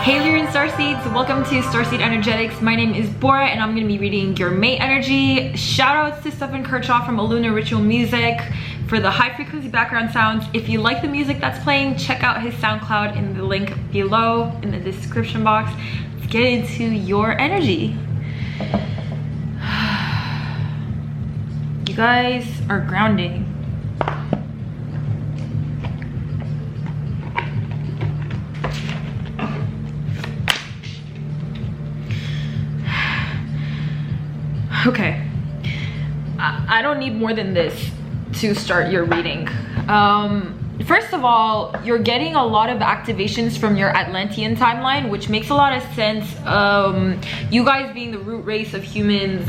Hey LYRAN Starseeds, welcome to Starseed Energetics. My name is Bora and I'm going to be reading your mate energy. Shoutouts to STEFFEN KIRCHHOFF from Aluna Ritual Music for the high frequency background sounds. If you like the music that's playing, check out his SoundCloud in the link below in the description box. Let's get into your energy. You guys are grounding. Okay, I don't need more than this to start your reading. First of all, you're getting a lot of activations from your Atlantean timeline, which makes a lot of sense. You guys being the root race of humans,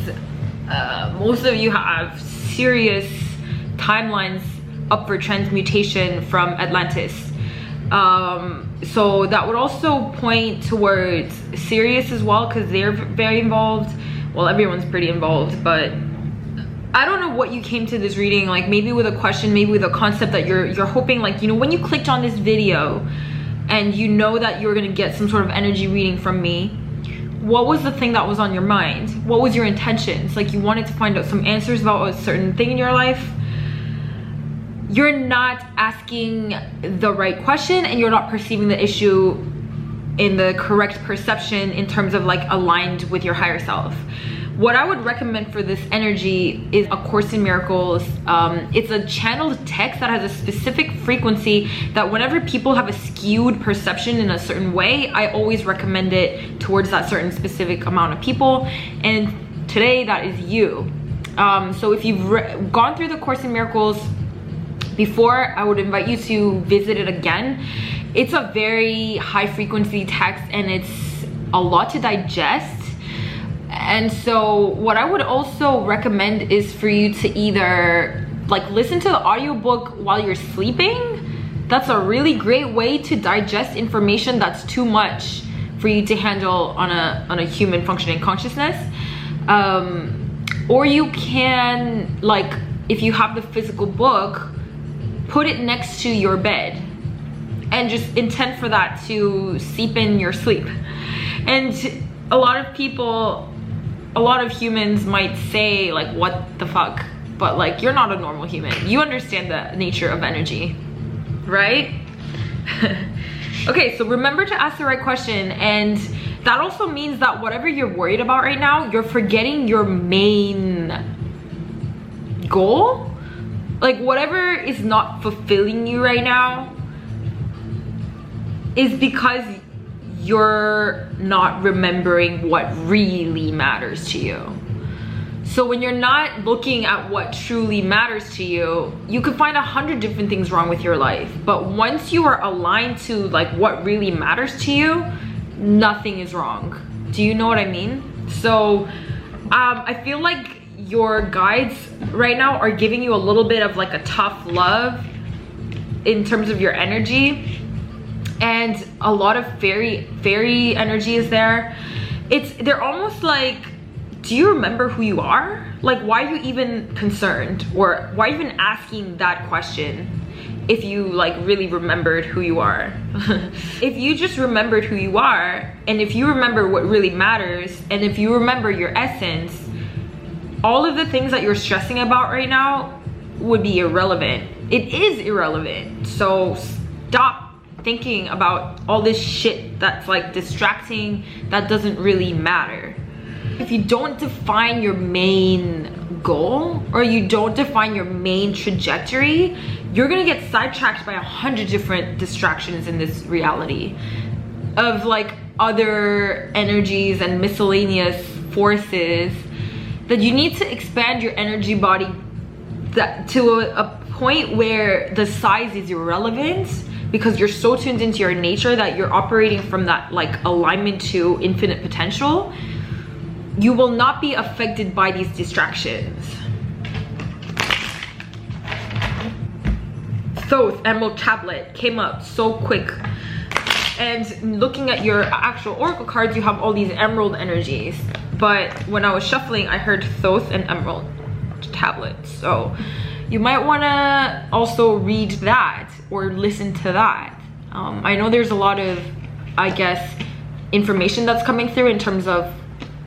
most of you have serious timelines up for transmutation from Atlantis. So that would also point towards Sirius as well, because they're very involved. Well, everyone's pretty involved, but I don't know what you came to this reading, like maybe with a question, maybe with a concept that you're hoping, like, you know, when you clicked on this video and you know that you're gonna get some sort of energy reading from me, what was the thing that was on your mind? What was your intentions? Like, you wanted to find out some answers about a certain thing in your life. You're not asking the right question and you're not perceiving the issue in the correct perception in terms of like aligned with your higher self. What I would recommend for this energy is A Course in Miracles. It's a channeled text that has a specific frequency that whenever people have a skewed perception in a certain way, I always recommend it towards that certain specific amount of people. And today that is you. So if you've gone through the Course in Miracles before, I would invite you to visit it again. It's a very high frequency text and it's a lot to digest. And so what I would also recommend is for you to either like listen to the audiobook while you're sleeping. That's a really great way to digest information that's too much for you to handle on a human functioning consciousness. Or you can, like, if you have the physical book, put it next to your bed and just intend for that to seep in your sleep. And a lot of people, a lot of humans might say like, what the fuck? But like, you're not a normal human. You understand the nature of energy, right? Okay, so remember to ask the right question. And that also means that whatever you're worried about right now, you're forgetting your main goal. Like, whatever is not fulfilling you right now is because you're not remembering what really matters to you. So when you're not looking at what truly matters to you, you could find 100 different things wrong with your life. But once you are aligned to like what really matters to you, nothing is wrong. Do you know what I mean? So I feel like your guides right now are giving you a little bit of like a tough love in terms of your energy. And a lot of fairy energy is there. They're almost like, do you remember who you are? Like, why are you even concerned? Or why even asking that question if you like really remembered who you are? If you just remembered who you are, and if you remember what really matters, and if you remember your essence, all of the things that you're stressing about right now would be irrelevant. It is irrelevant. So stop thinking about all this shit that's like distracting, that doesn't really matter. If you don't define your main goal or you don't define your main trajectory, you're gonna get sidetracked by 100 different distractions in this reality of like other energies and miscellaneous forces, that you need to expand your energy body to a point where the size is irrelevant, because you're so tuned into your nature that you're operating from that like alignment to infinite potential. You will not be affected by these distractions. Thoth Emerald Tablet came up so quick. And looking at your actual oracle cards, you have all these emerald energies. But when I was shuffling, I heard Thoth and Emerald Tablet. So you might want to also read that or listen to that. I know there's a lot of, I guess, information that's coming through in terms of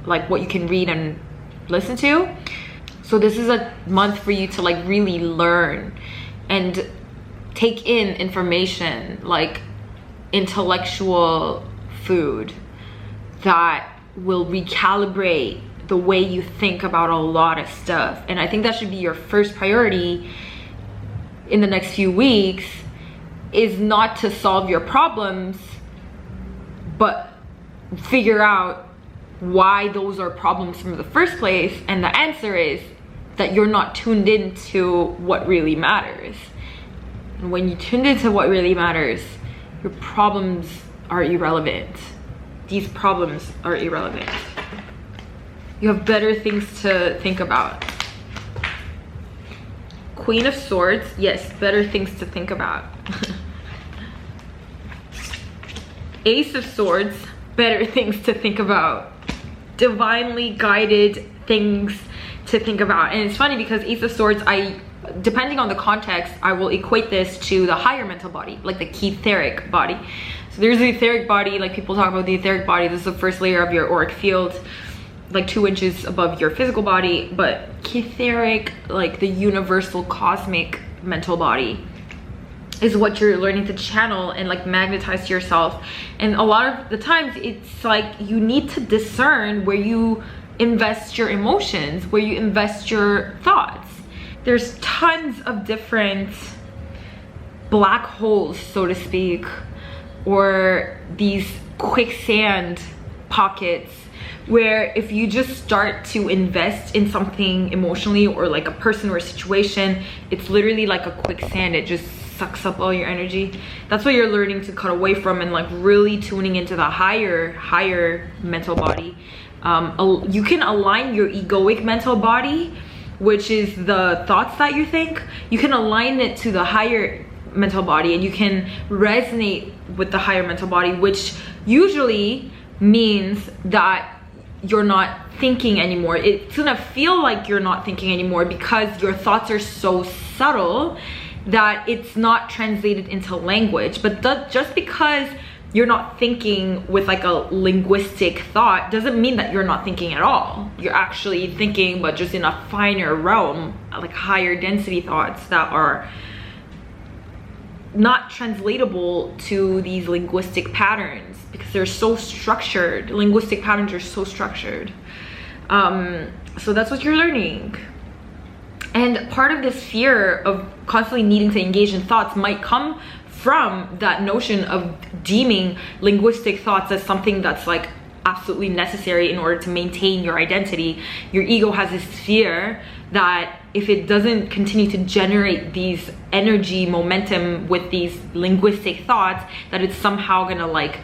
like what you can read and listen to. So this is a month for you to like really learn and take in information, like intellectual food that will recalibrate the way you think about a lot of stuff. And I think that should be your first priority in the next few weeks, is not to solve your problems, but figure out why those are problems from the first place. And the answer is that you're not tuned into what really matters. And when you tune into what really matters, your problems are irrelevant. These problems are irrelevant. You have better things to think about. Queen of Swords, yes, better things to think about. Ace of Swords, better things to think about. Divinely guided things to think about. And it's funny because Ace of Swords, depending on the context, I will equate this to the higher mental body, like the etheric body. So there's the etheric body, like people talk about the etheric body. This is the first layer of your auric field, like 2 inches above your physical body. But etheric, like the universal cosmic mental body, is what you're learning to channel and like magnetize to yourself. And a lot of the times it's like you need to discern where you invest your emotions, where you invest your thoughts. There's tons of different black holes, so to speak, or these quicksand pockets where if you just start to invest in something emotionally, or like a person or a situation, it's literally like a quicksand. It just sucks up all your energy. That's what you're learning to cut away from, and like really tuning into the higher mental body. You can align your egoic mental body, which is the thoughts that you think. You can align it to the higher mental body, and you can resonate with the higher mental body, which usually means that you're not thinking anymore. It's gonna feel like you're not thinking anymore because your thoughts are so subtle that it's not translated into language. But just because you're not thinking with like a linguistic thought doesn't mean that you're not thinking at all. You're actually thinking, but just in a finer realm, like higher density thoughts that are not translatable to these linguistic patterns because they're so structured. Linguistic patterns are so structured. So that's what you're learning. And part of this fear of constantly needing to engage in thoughts might come from that notion of deeming linguistic thoughts as something that's like absolutely necessary in order to maintain your identity. Your ego has this fear that if it doesn't continue to generate these energy momentum with these linguistic thoughts, that it's somehow gonna like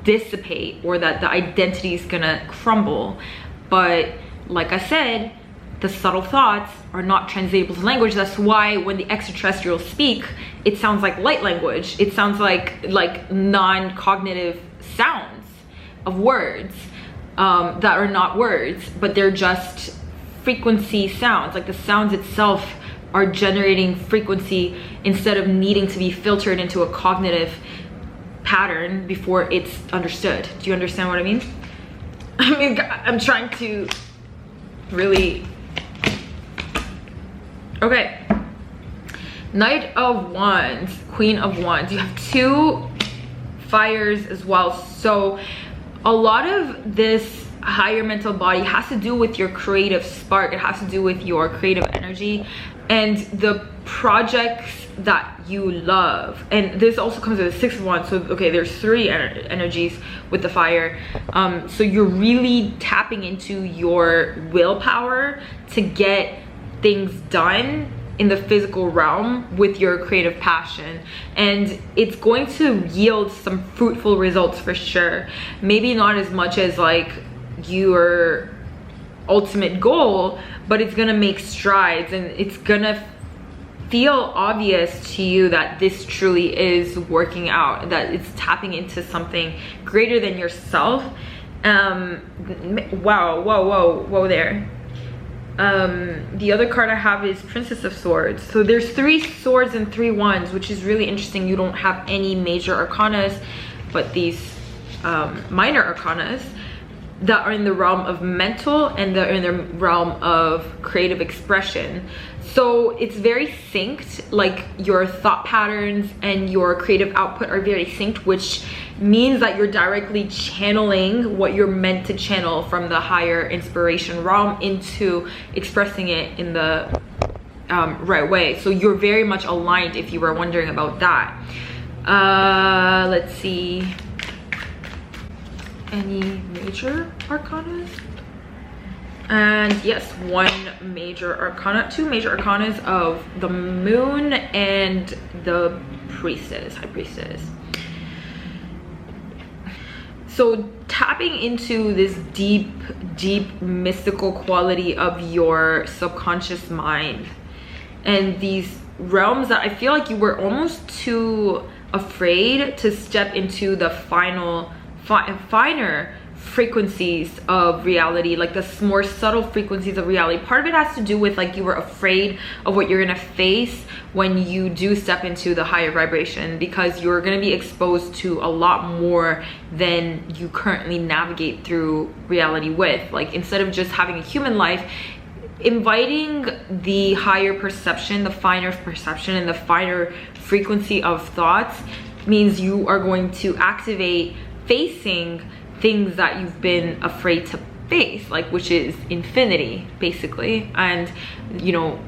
dissipate, or that the identity is gonna crumble. But like I said, the subtle thoughts are not translatable to language. That's why when the extraterrestrials speak, it sounds like light language. It sounds like non-cognitive sounds of words that are not words, but they're just frequency sounds. Like the sounds itself are generating frequency instead of needing to be filtered into a cognitive pattern before it's understood. Do you understand what I mean? I mean, I'm trying to really... Okay, Knight of Wands, Queen of Wands. You have 2 fires as well. So a lot of this higher mental body has to do with your creative spark. It has to do with your creative energy and the projects that you love. And this also comes with a 6 of Wands. So okay, there's 3 energies with the fire. So you're really tapping into your willpower to get things done in the physical realm with your creative passion, and it's going to yield some fruitful results for sure. Maybe not as much as like your ultimate goal, but it's gonna make strides, and it's gonna feel obvious to you that this truly is working out, that it's tapping into something greater than yourself. Wow, whoa there. The other card I have is Princess of Swords. So there's 3 swords and 3 wands, which is really interesting. You don't have any major arcanas, but these minor arcanas that are in the realm of mental and they're in the realm of creative expression. So it's very synced, like your thought patterns and your creative output are very synced, which means that you're directly channeling what you're meant to channel from the higher inspiration realm into expressing it in the right way. So you're very much aligned if you were wondering about that. Let's see. Any major arcanas? And yes, one major arcana, two major arcanas of the moon and the priestess, high priestess. So tapping into this deep mystical quality of your subconscious mind and these realms that I feel like you were almost too afraid to step into the finer frequencies of reality, like the more subtle frequencies of reality. Part of it has to do with like you were afraid of what you're gonna face when you do step into the higher vibration, because you're gonna be exposed to a lot more than you currently navigate through reality with. Like instead of just having a human life, inviting the higher perception, the finer perception and the finer frequency of thoughts means you are going to activate facing things that you've been afraid to face, like, which is infinity basically. And you know,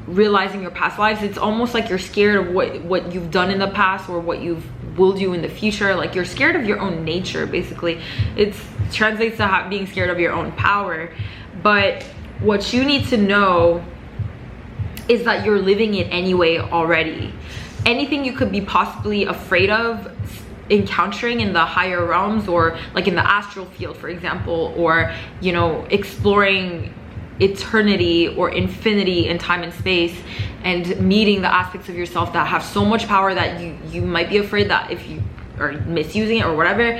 realizing your past lives, it's almost like you're scared of what you've done in the past or what you will do in the future. Like you're scared of your own nature basically. It translates to being scared of your own power. But what you need to know is that you're living it anyway already. Anything you could be possibly afraid of encountering in the higher realms, or like in the astral field for example, or you know, exploring eternity or infinity in time and space and meeting the aspects of yourself that have so much power that you might be afraid that if you are misusing it or whatever,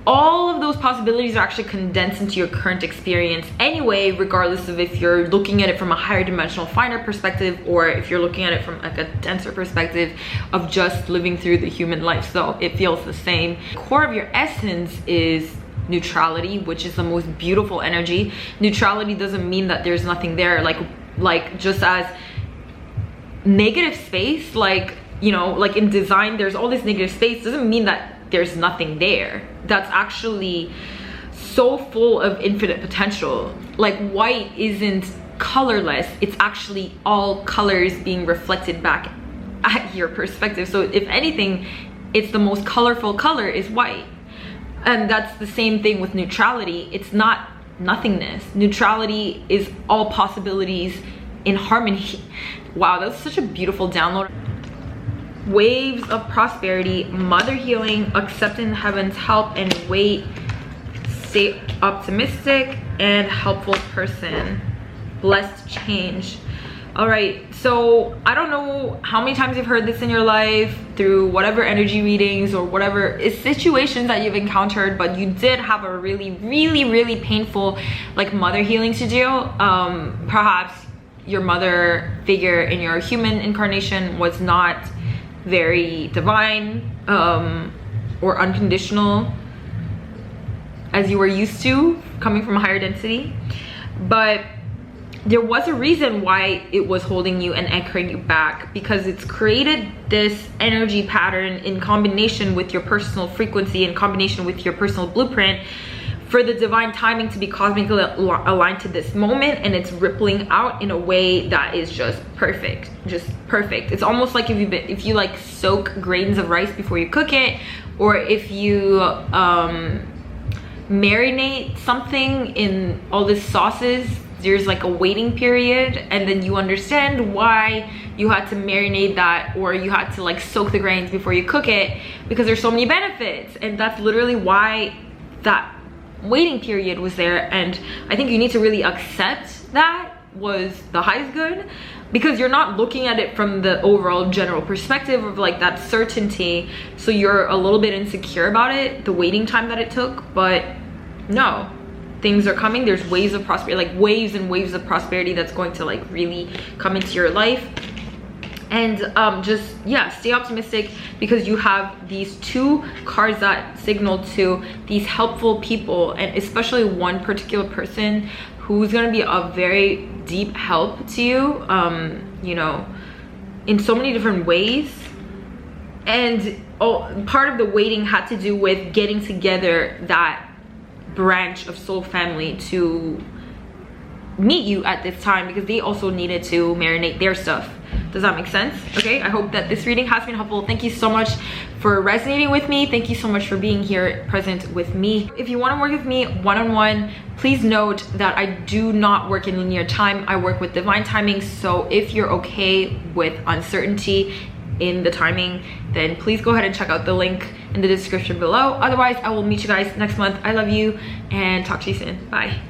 all of those possibilities are actually condensed into your current experience anyway, regardless of if you're looking at it from a higher dimensional, finer perspective, or if you're looking at it from like a denser perspective of just living through the human life. So it feels the same. The core of your essence is neutrality, which is the most beautiful energy. Neutrality doesn't mean that there's nothing there. Like just as negative space, like, you know, like in design there's all this negative space, doesn't mean that there's nothing there. That's actually so full of infinite potential. Like white isn't colorless, it's actually all colors being reflected back at your perspective. So if anything, it's the most colorful color is white. And that's the same thing with neutrality. It's not nothingness. Neutrality is all possibilities in harmony. Wow, that's such a beautiful download. Waves of prosperity, mother healing, accepting heaven's help and wait, stay optimistic and helpful person, blessed change. All right, so I don't know how many times you've heard this in your life through whatever energy readings or whatever situations that you've encountered, but you did have a really painful like mother healing to do. Perhaps your mother figure in your human incarnation was not very divine or unconditional as you were used to coming from a higher density, but there was a reason why it was holding you and anchoring you back, because it's created this energy pattern in combination with your personal frequency, in combination with your personal blueprint, for the divine timing to be cosmically aligned to this moment, and it's rippling out in a way that is just perfect. It's almost like if you like soak grains of rice before you cook it, or if you marinate something in all these sauces, there's like a waiting period, and then you understand why you had to marinate that, or you had to like soak the grains before you cook it, because there's so many benefits. And that's literally why that waiting period was there. And I think you need to really accept that was the highest good, because you're not looking at it from the overall general perspective of like that certainty. So you're a little bit insecure about it, the waiting time that it took. But no, things are coming. There's waves of prosperity, like waves and waves of prosperity that's going to like really come into your life. And just, yeah, stay optimistic, because you have these 2 cards that signal to these helpful people, and especially one particular person who's going to be a very deep help to you, you know, in so many different ways. And part of the waiting had to do with getting together that branch of soul family to meet you at this time, because they also needed to marinate their stuff. Does that make sense? Okay, I hope that this reading has been helpful. Thank you so much for resonating with me. Thank you so much for being here present with me. If you want to work with me one-on-one, please note that I do not work in linear time. I work with divine timing. So if you're okay with uncertainty in the timing, then please go ahead and check out the link in the description below. Otherwise, I will meet you guys next month. I love you, and talk to you soon. Bye.